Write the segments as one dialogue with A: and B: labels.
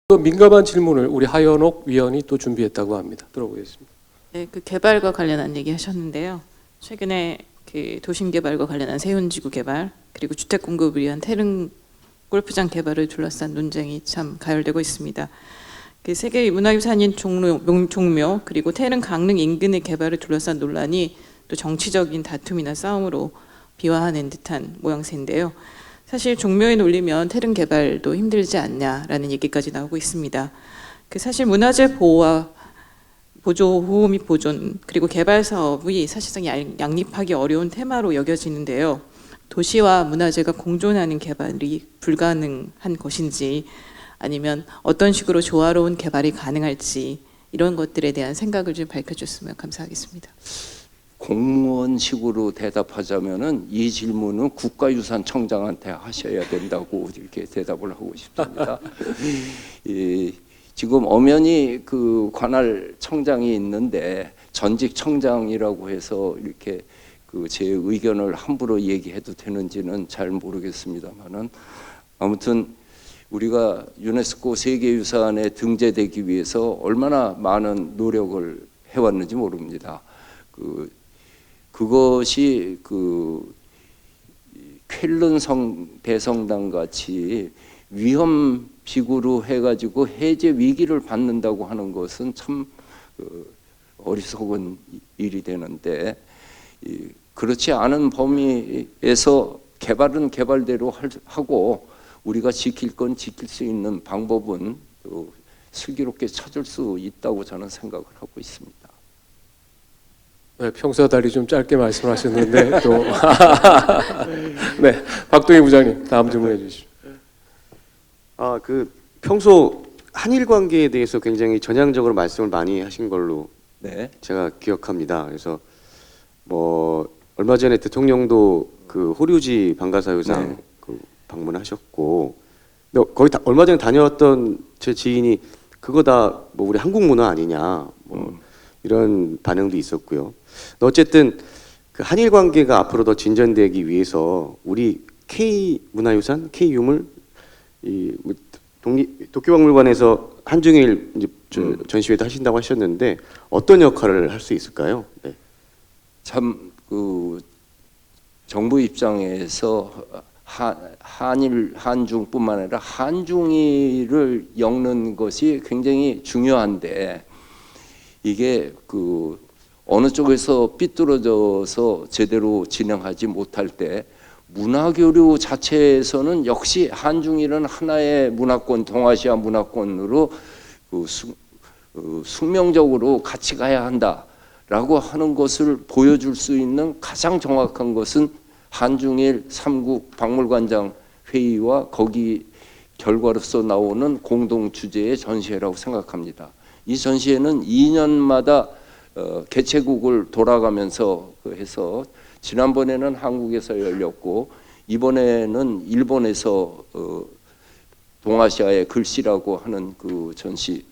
A: 또 민감한 질문을 우리 하연옥 위원이 또 준비했다고 합니다. 들어보겠습니다.
B: 네, 그 개발과 관련한 얘기 하셨는데요. 최근에 그 도심 개발과 관련한 세운지구 개발 그리고 주택 공급을 위한 태릉 골프장 개발을 둘러싼 논쟁이 참 가열되고 있습니다. 그 세계 문화유산인 종묘 그리고 태릉 강릉 인근의 개발을 둘러싼 논란이 또 정치적인 다툼이나 싸움으로 비화하는 듯한 모양새인데요. 사실 종묘에 놀리면 태릉 개발도 힘들지 않냐라는 얘기까지 나오고 있습니다. 그 사실 문화재 보호와 보호 및 보존 그리고 개발 사업이 사실상 양립하기 어려운 테마로 여겨지는데요. 도시와 문화재가 공존하는 개발이 불가능한 것인지 아니면 어떤 식으로 조화로운 개발이 가능할지 이런 것들에 대한 생각을 좀 밝혀줬으면 감사하겠습니다.
C: 공무원식으로 대답하자면은 이 질문은 국가유산청장한테 하셔야 된다고 이렇게 대답을 하고 싶습니다. 지금 엄연히 그 관할 청장이 있는데 전직 청장이라고 해서 이렇게 그 제 의견을 함부로 얘기해도 되는지는 잘 모르겠습니다만은 아무튼 우리가 유네스코 세계유산에 등재되기 위해서 얼마나 많은 노력을 해왔는지 모릅니다. 그것이 그 쾰른 대성당 같이 위험 지구로 해가지고 해제 위기를 받는다고 하는 것은 참 어리석은 일이 되는데 그렇지 않은 범위에서 개발은 개발대로 하고 우리가 지킬 건 지킬 수 있는 방법은 또 슬기롭게 찾을 수 있다고 저는 생각을 하고 있습니다.
A: 네, 평소와 달리 좀 짧게 말씀하셨는데 또 네, 박동희 부장님 다음 질문해 주시죠.
D: 그 평소 한일 관계에 대해서 굉장히 전향적으로 말씀을 많이 하신 걸로
C: 네.
D: 제가 기억합니다. 그래서 뭐 얼마 전에 대통령도 그 호류지 방가사유상
C: 네.
D: 그 방문하셨고, 거기 얼마 전에 다녀왔던 제 지인이 그거 다 뭐 우리 한국 문화 아니냐 뭐 이런 반응도 있었고요. 어쨌든 그 한일 관계가 앞으로 더 진전되기 위해서 우리 K 문화유산, K 유물 이 도쿄박물관에서 한중일 이제 전시회도 하신다고 하셨는데 어떤 역할을 할 수 있을까요? 네.
C: 참 그 정부 입장에서 한일 한중뿐만 아니라 한중일을 엮는 것이 굉장히 중요한데 이게 그 어느 쪽에서 삐뚤어져서 제대로 진행하지 못할 때 문화교류 자체에서는 역시 한중일은 하나의 문화권, 동아시아 문화권으로 숙명적으로 같이 가야 한다라고 하는 것을 보여줄 수 있는 가장 정확한 것은 한중일 3국 박물관장 회의와 거기 결과로서 나오는 공동 주제의 전시회라고 생각합니다. 이 전시회는 2년마다 개최국을 돌아가면서 해서 지난번에는 한국에서 열렸고 이번에는 일본에서 동아시아의 글씨라고 하는 그 전시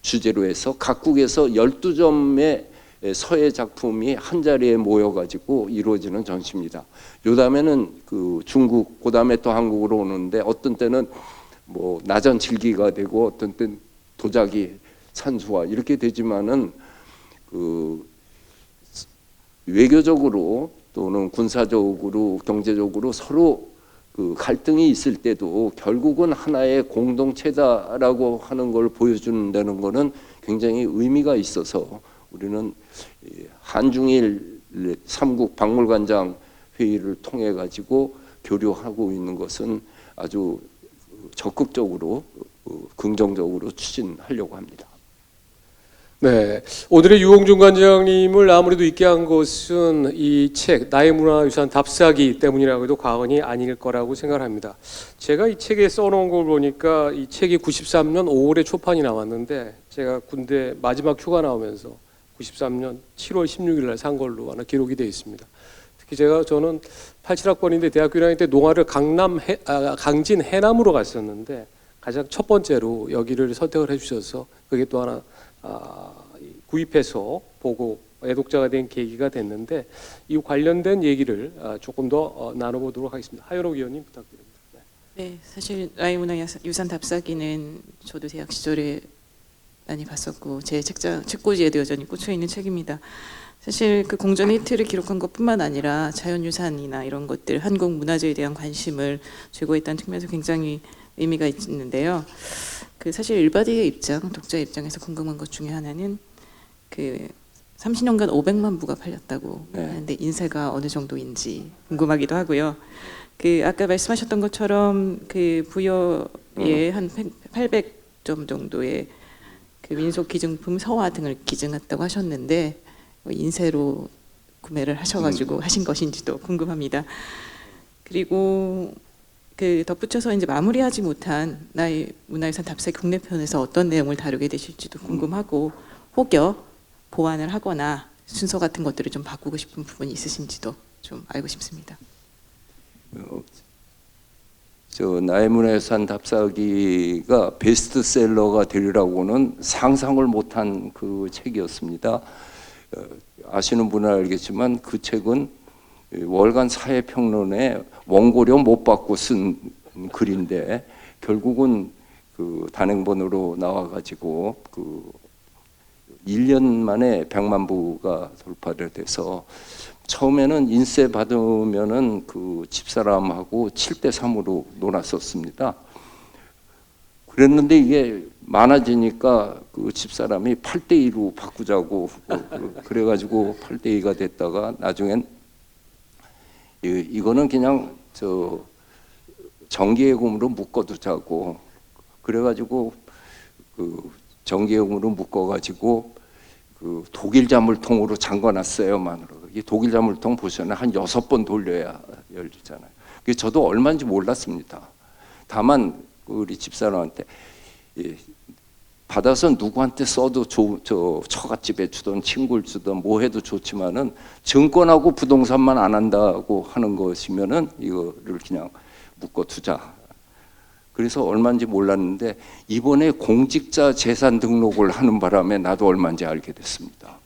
C: 주제로 해서 각국에서 12점의 서예 작품이 한 자리에 모여가지고 이루어지는 전시입니다. 요 다음에는 그 중국, 그 다음에 또 한국으로 오는데 어떤 때는 뭐 나전 질기가 되고 어떤 때는 도자기 산수화 이렇게 되지만은 그 외교적으로 또는 군사적으로 경제적으로 서로 그 갈등이 있을 때도 결국은 하나의 공동체다라고 하는 걸 보여준다는 것은 굉장히 의미가 있어서 우리는 한중일 3국 박물관장 회의를 통해 가지고 교류하고 있는 것은 아주 적극적으로 긍정적으로 추진하려고 합니다.
A: 네, 오늘의 유홍준 관장님을 아무래도 있게 한 것은 이 책 나의 문화유산 답사기 때문이라고 해도 과언이 아닐 거라고 생각합니다. 제가 이 책에 써놓은 걸 보니까 이 책이 93년 5월에 초판이 나왔는데 제가 군대 마지막 휴가 나오면서 93년 7월 16일 날 산 걸로 하나 기록이 되어 있습니다. 특히 저는 87학번인데 대학교 1학년 때 농아를 강진 해남으로 갔었는데 가장 첫 번째로 여기를 선택을 해주셔서 그게 또 하나 구입해서 보고 애독자가 된 계기가 됐는데 이 관련된 얘기를 조금 더 나눠보도록 하겠습니다. 하연옥 의원님 부탁드립니다.
B: 네, 사실 나이문화유산 답사기는 저도 대학 시절에 많이 봤었고 제 책꽂이에도 여전히 꽂혀 있는 책입니다. 사실 그 공전 히트를 기록한 것뿐만 아니라 자연유산이나 이런 것들, 한국 문화재에 대한 관심을 제고했다는 측면에서 굉장히 의미가 있는데요. 그 사실 일바디의 입장, 독자 입장에서 궁금한 것 중에 하나는 그 30년간 500만 부가 팔렸다고 하는데 인쇄가 어느 정도인지 궁금하기도 하고요. 그 아까 말씀하셨던 것처럼 그 부여에 한 800점 정도의 그 민속 기증품 서화 등을 기증했다고 하셨는데 인쇄로 구매를 하셔가지고 하신 것인지도 궁금합니다. 그리고 그 덧붙여서 이제 마무리하지 못한 나의 문화유산 답사 국내편에서 어떤 내용을 다루게 되실지도 궁금하고 혹여 보완을 하거나 순서 같은 것들을 좀 바꾸고 싶은 부분이 있으신지도 좀 알고 싶습니다.
C: 저 나의 문화유산 답사기가 베스트셀러가 되리라고는 상상을 못한 그 책이었습니다. 아시는 분은 알겠지만 그 책은 월간 사회평론에 원고료 못 받고 쓴 글인데 결국은 그 단행본으로 나와가지고 그 1년 만에 100만 부가 돌파를 돼서 처음에는 인쇄 받으면은 그 집사람하고 7대 3으로 놀았었습니다. 그랬는데 이게 많아지니까 그 집사람이 8대 2로 바꾸자고 그래가지고 8대 2가 됐다가 나중엔 이거는 그냥 저 정기예금으로 묶어두자고 그래가지고 그 정기예금으로 묶어가지고 그 독일 자물통으로 잠궈놨어요, 마누라. 이 독일 자물통 보시면 한 6번 돌려야 열리잖아요. 그게 저도 얼마인지 몰랐습니다. 다만 우리 집사람한테 받아서 누구한테 써도 저 처갓집에 주던 친구를 주던 뭐 해도 좋지만은 증권하고 부동산만 안 한다고 하는 것이면은 이거를 그냥 묶어두자. 그래서 얼마인지 몰랐는데 이번에 공직자 재산 등록을 하는 바람에 나도 얼마인지 알게 됐습니다.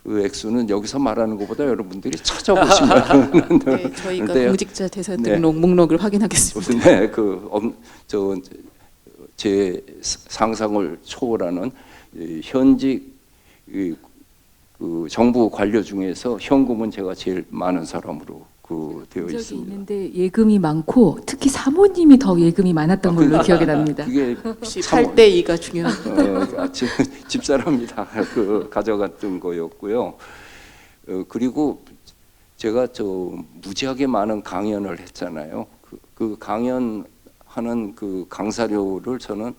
C: 그 액수는 여기서 말하는 것보다 여러분들이 찾아보시면
B: 네, 저희가 공직자 재산 등록 목록을 확인하겠습니다.
C: 네, 제 상상을 초월하는 현직 그 정부 관료 중에서 현금은 제가 제일 많은 사람으로 되어
E: 적이
C: 있습니다.
E: 있는데 예금이 많고 특히 사모님이 더 예금이 많았던 걸로 기억이 납니다.
C: 그게
B: 혹시 8대 2가 중요한
C: 집사람이 다 가져갔던 거였고요. 그리고 제가 무지하게 많은 강연을 했잖아요. 그 강연하는 그 강사료를 저는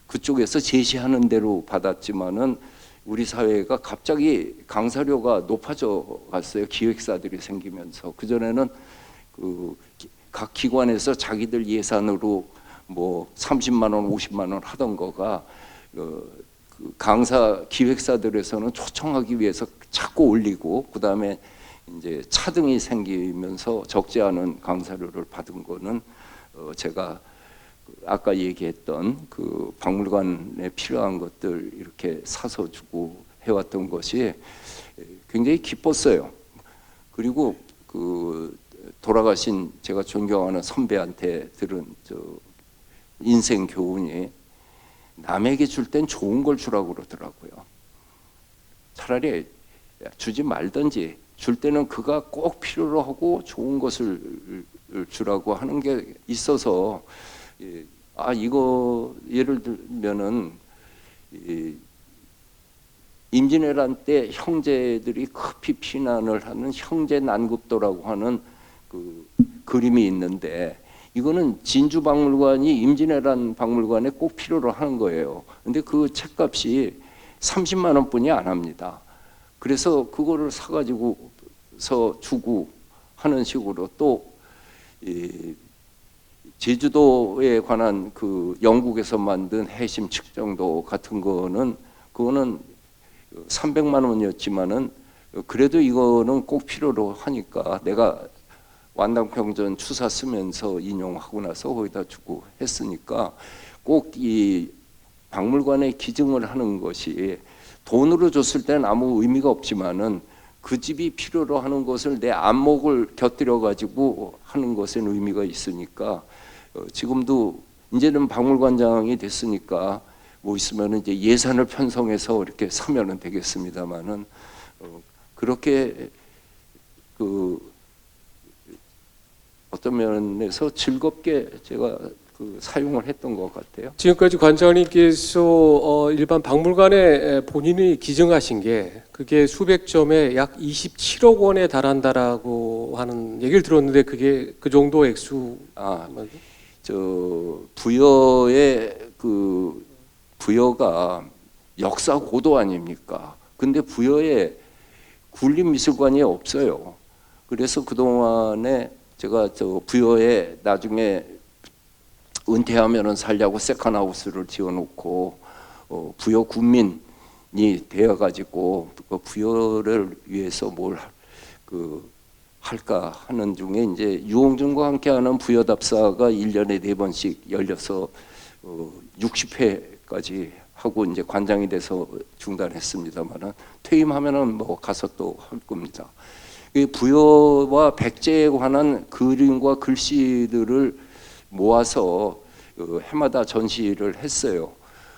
C: 그쪽에서 제시하는 대로 받았지만은 우리 사회가 갑자기 강사료가 높아져 갔어요. 기획사들이 생기면서 그전에는 각 기관에서 자기들 예산으로 뭐 30만 원, 50만 원 하던 거가 그 강사 기획사들에서는 초청하기 위해서 자꾸 올리고 그다음에 이제 차등이 생기면서 적지 않은 강사료를 받은 거는 제가 아까 얘기했던 그 박물관에 필요한 것들 이렇게 사서 주고 해왔던 것이 굉장히 기뻤어요. 그리고 그 돌아가신 제가 존경하는 선배한테 들은 인생 교훈이 남에게 줄 땐 좋은 걸 주라고 그러더라고요. 차라리 주지 말든지 줄 때는 그가 꼭 필요로 하고 좋은 것을 주라고 하는 게 있어서 이거 예를 들면은 임진왜란 때 형제들이 급히 피난을 하는 형제 난급도라고 하는 그 그림이 있는데 이거는 진주박물관이 임진왜란 박물관에 꼭 필요로 하는 거예요. 근데 그 책값이 30만 원뿐이 안 합니다. 그래서 그거를 사가지고서 주고 하는 식으로 또 제주도에 관한 그 영국에서 만든 해심 측정도 같은 거는 그거는 300만 원이었지만은 그래도 이거는 꼭 필요로 하니까 내가 완당평전 추사 쓰면서 인용하고 나서 거기다 주고 했으니까 꼭 이 박물관에 기증을 하는 것이 돈으로 줬을 때는 아무 의미가 없지만은 그 집이 필요로 하는 것을 내 안목을 곁들여 가지고 하는 것에는 의미가 있으니까 지금도 이제는 박물관장이 됐으니까 뭐 있으면 이제 예산을 편성해서 이렇게 사면은 되겠습니다만은 그렇게 그 어떤 면에서 즐겁게 제가 사용을 했던 것 같아요.
A: 지금까지 관장님께서 일반 박물관에 본인이 기증하신 게 그게 수백 점에 약 27억 원에 달한다라고 하는 얘기를 들었는데 그게 그 정도 액수?
C: 저 부여의 그 부여가 역사 고도 아닙니까? 근데 부여에 국립미술관이 없어요. 그래서 그동안에 제가 저 부여에 나중에 은퇴하면은 살려고 세컨하우스를 지어놓고 부여 군민이 되어가지고 그 부여를 위해서 뭘 할까 하는 중에 이제 유홍준과 함께하는 부여답사가 1년에 4번씩 열려서 60회까지 하고 이제 관장이 돼서 중단했습니다만은 퇴임하면은 뭐 가서 또 할 겁니다. 부여와 백제에 관한 그림과 글씨들을 모아서 해마다 전시를 했어요.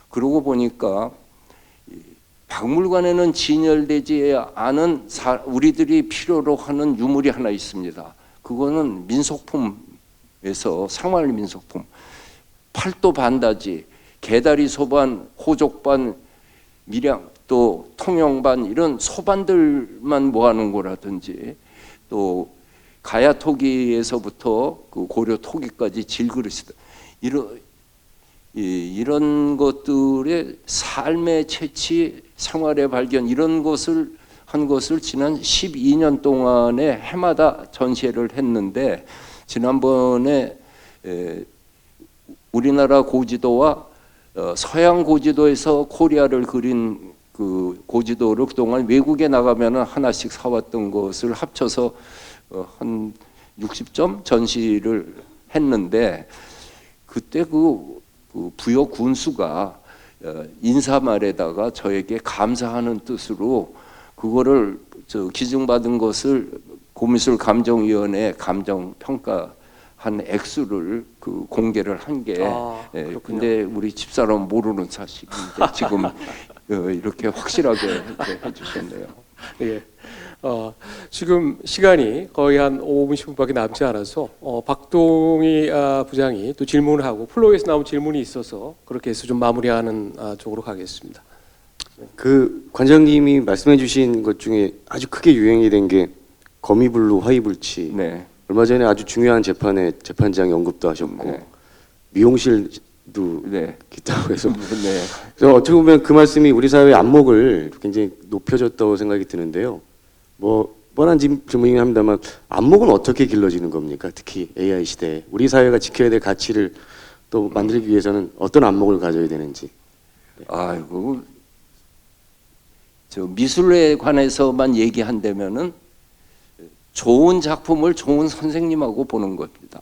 C: 그러고 보니까 박물관에는 진열되지 않은 우리들이 필요로 하는 유물이 하나 있습니다. 그거는 민속품에서 생활 민속품, 팔도 반다지, 개다리 소반, 호족반, 밀양, 또 통영반 이런 소반들만 모아놓은 거라든지 또 가야 토기에서부터 그 고려 토기까지 질그릇이다. 이런 것들의 삶의 채취, 생활의 발견 이런 것을 한 것을 지난 12년 동안에 해마다 전시회를 했는데 지난번에 우리나라 고지도와 서양 고지도에서 코리아를 그린 그 고지도를 그동안 외국에 나가면은 하나씩 사왔던 것을 합쳐서 한 60점 전시를 했는데 그때 그 부여 군수가 인사말에다가 저에게 감사하는 뜻으로 그거를 기증받은 것을 고미술 감정위원회 감정 평가한 액수를 공개를 한 게 근데 우리 집사람 모르는 사실인데 지금 이렇게 확실하게 해주셨네요.
A: 예. 지금 시간이 거의 한 5분 10분밖에 남지 않아서 박동희 부장이 또 질문을 하고 플로에서 나온 질문이 있어서 그렇게 해서 좀 마무리하는 쪽으로 가겠습니다.
D: 그 관장님이 말씀해주신 것 중에 아주 크게 유행이 된 게 거미불루 화이불치.
C: 네.
D: 얼마 전에 아주 중요한 재판에 재판장이 언급도 하셨고
C: 네.
D: 미용실도
C: 네.
D: 있다고 해서
C: 네.
D: 그래서 어떻게 보면 그 말씀이 우리 사회의 안목을 굉장히 높여줬다고 생각이 드는데요. 뭐 뻔한 질문이긴 합니다만 안목은 어떻게 길러지는 겁니까? 특히 AI 시대에 우리 사회가 지켜야 될 가치를 또 만들기 위해서는 어떤 안목을 가져야 되는지.
C: 아이고 저 미술에 관해서만 얘기한다면은 좋은 작품을 좋은 선생님하고 보는 겁니다.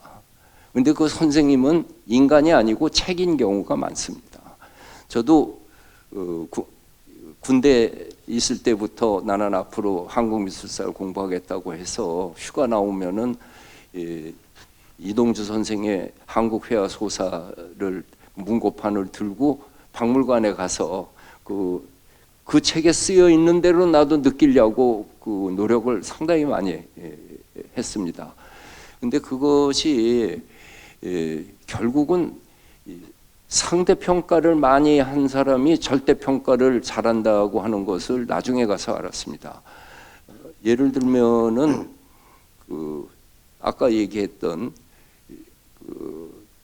C: 근데 그 선생님은 인간이 아니고 책인 경우가 많습니다. 저도 군대 있을 때부터 나는 앞으로 한국미술사를 공부하겠다고 해서 휴가 나오면은 이동주 선생의 한국회화소사를 문고판을 들고 박물관에 가서 그 책에 쓰여 있는 대로 나도 느끼려고 그 노력을 상당히 많이 했습니다. 근데 그것이 결국은 상대평가를 많이 한 사람이 절대평가를 잘한다고 하는 것을 나중에 가서 알았습니다. 예를 들면은 아까 얘기했던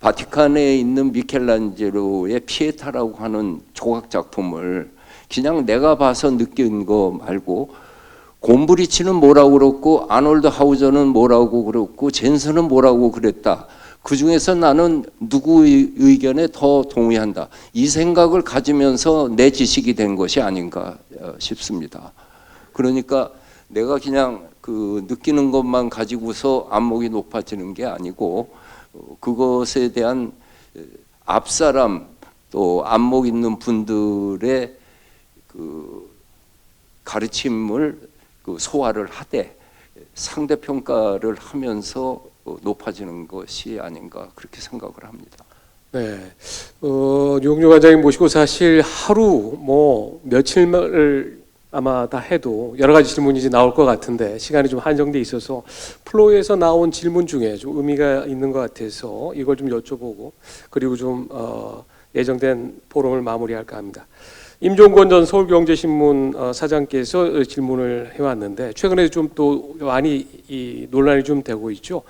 C: 바티칸에 있는 미켈란젤로의 피에타라고 하는 조각 작품을 그냥 내가 봐서 느낀 거 말고 곰브리치는 뭐라고 그랬고 아놀드 하우저는 뭐라고 그랬고 젠슨은 뭐라고 그랬다. 그 중에서 나는 누구의 의견에 더 동의한다. 이 생각을 가지면서 내 지식이 된 것이 아닌가 싶습니다. 그러니까 내가 그냥 느끼는 것만 가지고서 안목이 높아지는 게 아니고 그것에 대한 앞사람 또 안목 있는 분들의 가르침을 그 소화를 하되 상대평가를 하면서 높아지는 것이 아닌가 그렇게 생각을 합니다.
A: 네, 유홍준 관장님 모시고 사실 하루 뭐 며칠을 아마 다 해도 여러 가지 질문이 이제 나올 것 같은데 시간이 좀 한정돼 있어서 플로에서 나온 질문 중에 좀 의미가 있는 것 같아서 이걸 좀 여쭤보고 그리고 좀 예정된 포럼을 마무리할까 합니다. 임종건 전 서울경제신문 사장께서 질문을 해왔는데 최근에 좀 또 많이 이 논란이 좀 되고 있죠.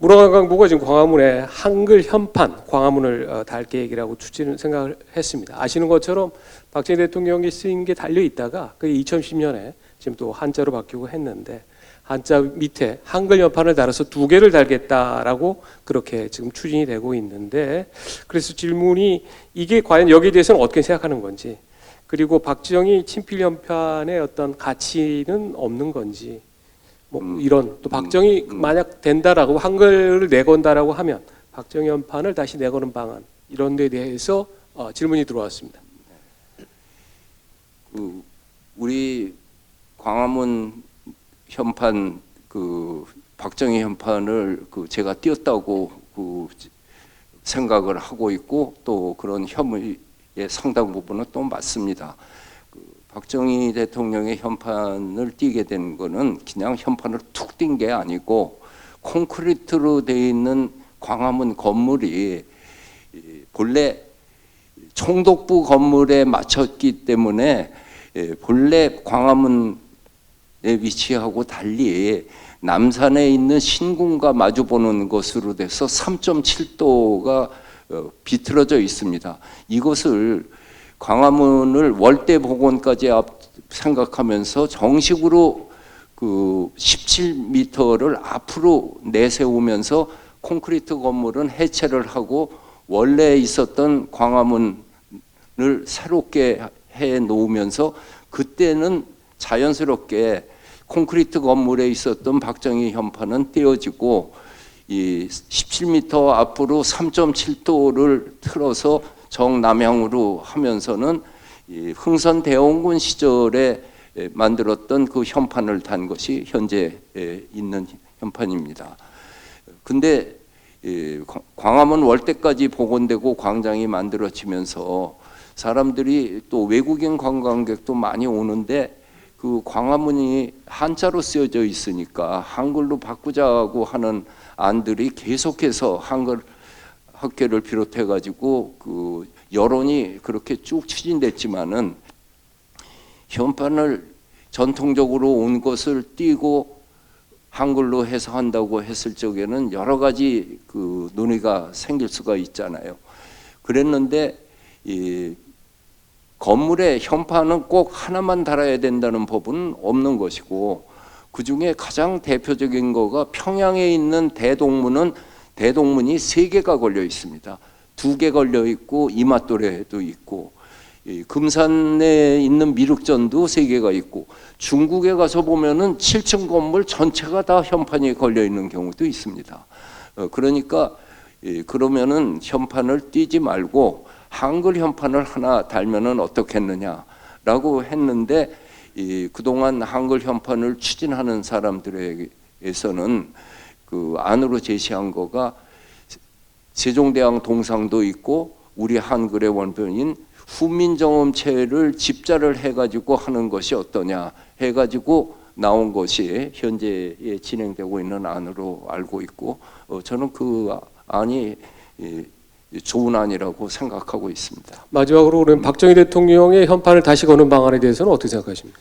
A: 문화관광부가 지금 광화문에 한글 현판 광화문을 달 계획이라고 생각을 했습니다. 아시는 것처럼 박정희 대통령이 쓰인 게 달려 있다가 그게 2010년에 지금 또 한자로 바뀌고 했는데 한자 밑에 한글 현판을 달아서 2개를 달겠다라고 그렇게 지금 추진이 되고 있는데 그래서 질문이 이게 과연 여기에 대해서는 어떻게 생각하는 건지 그리고 박정희 친필 현판의 어떤 가치는 없는 건지 뭐 이런 또 박정희 만약 된다라고 한글을 내건다라고 하면 박정희 현판을 다시 내거는 방안 이런 데 대해서 질문이 들어왔습니다.
C: 우리 광화문 현판 박정희 현판을 제가 띄었다고 생각을 하고 있고 또 그런 혐의의 상당 부분은 또 맞습니다. 박정희 대통령의 현판을 띄게 된 거는 그냥 현판을 툭 띈 게 아니고 콘크리트로 되어 있는 광화문 건물이 본래 총독부 건물에 맞췄기 때문에 본래 광화문에 위치하고 달리 남산에 있는 신궁과 마주보는 것으로 돼서 3.7도가 비틀어져 있습니다. 이것을 광화문을 월대 복원까지 생각하면서 정식으로 17m를 앞으로 내세우면서 콘크리트 건물은 해체를 하고 원래 있었던 광화문을 새롭게 해 놓으면서 그때는 자연스럽게 콘크리트 건물에 있었던 박정희 현판은 떼어지고 이 17m 앞으로 3.7도를 틀어서 정남향으로 하면서는 이 흥선대원군 시절에 만들었던 그 현판을 단 것이 현재 있는 현판입니다. 근데 광화문 월대까지 복원되고 광장이 만들어지면서 사람들이 또 외국인 관광객도 많이 오는데 그 광화문이 한자로 쓰여져 있으니까 한글로 바꾸자고 하는 안들이 계속해서 한글 학계를 비롯해 가지고 그 여론이 그렇게 쭉 추진됐지만은 현판을 전통적으로 온 것을 띄고 한글로 해석한다고 했을 적에는 여러 가지 그 논의가 생길 수가 있잖아요. 그랬는데 이 건물에 현판은 꼭 하나만 달아야 된다는 법은 없는 것이고 그 중에 가장 대표적인 거가 평양에 있는 대동문이 3개가 걸려 있습니다. 2개 걸려 있고 이맛도래도 있고 금산에 있는 미륵전도 3개가 있고 중국에 가서 보면은 7층 건물 전체가 다 현판이 걸려 있는 경우도 있습니다. 그러니까 그러면은 현판을 띄지 말고 한글 현판을 하나 달면은 어떻겠느냐라고 했는데 그동안 한글 현판을 추진하는 사람들에게서는 그 안으로 제시한 거가 세종대왕 동상도 있고 우리 한글의 원본인 훈민정음체를 집자를 해가지고 하는 것이 어떠냐 해가지고 나온 것이 현재 진행되고 있는 안으로 알고 있고 저는 그 안이 좋은 안이라고 생각하고 있습니다.
A: 마지막으로 그럼 박정희 대통령의 현판을 다시 거는 방안에 대해서는 어떻게 생각하십니까?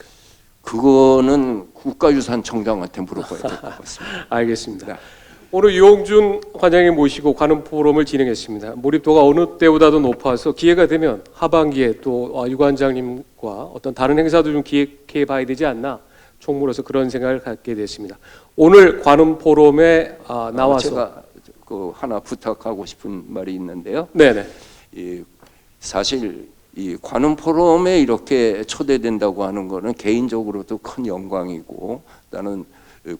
C: 그거는 국가유산청장한테 물어봐야 될 것 같습니다.
A: 알겠습니다. 네. 오늘 유홍준 관장님 모시고 관훈 포럼을 진행했습니다. 몰입도가 어느 때보다도 높아서 기회가 되면 하반기에 또 유 관장님과 어떤 다른 행사도 좀 기획해 봐야 되지 않나 총무로서 그런 생각을 갖게 됐습니다. 오늘 관훈 포럼에 나와서
C: 제가 그 하나 부탁하고 싶은 말이 있는데요.
A: 네네.
C: 사실 이 관훈 포럼에 이렇게 초대된다고 하는 거는 개인적으로도 큰 영광이고 나는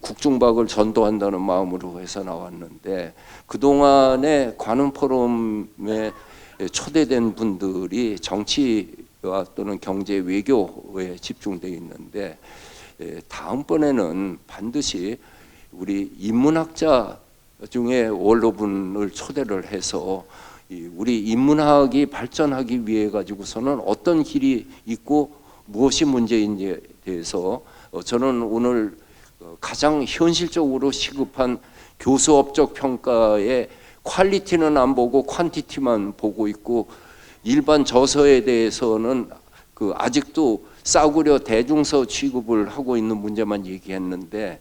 C: 국중박을 전도한다는 마음으로 해서 나왔는데 그동안에 관훈 포럼에 초대된 분들이 정치와 또는 경제 외교에 집중되어 있는데 다음번에는 반드시 우리 인문학자 중에 원로분을 초대를 해서 우리 인문학이 발전하기 위해 가지고서는 어떤 길이 있고 무엇이 문제인지에 대해서 저는 오늘 가장 현실적으로 시급한 교수업적 평가의 퀄리티는 안 보고 퀀티티만 보고 있고 일반 저서에 대해서는 아직도 싸구려 대중서 취급을 하고 있는 문제만 얘기했는데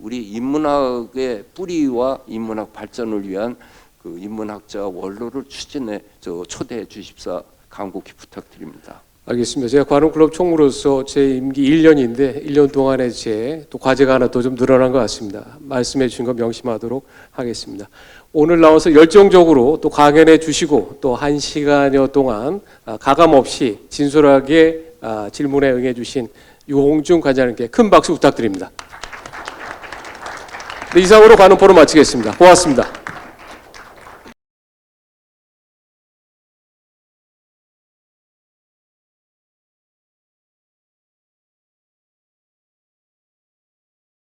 C: 우리 인문학의 뿌리와 인문학 발전을 위한 인문학자 원로를 초대해 주십사 간곡히 부탁드립니다.
A: 알겠습니다. 제가 관훈클럽 총무로서 제 임기 1년인데 1년 동안에 제 또 과제가 하나 더 좀 늘어난 것 같습니다. 말씀해 주신 거 명심하도록 하겠습니다. 오늘 나와서 열정적으로 또 강연해 주시고 또 1시간여 동안 가감 없이 진솔하게 질문에 응해 주신 유홍준 관장님께 큰 박수 부탁드립니다. 네, 이상으로 관훈 포럼 마치겠습니다. 고맙습니다.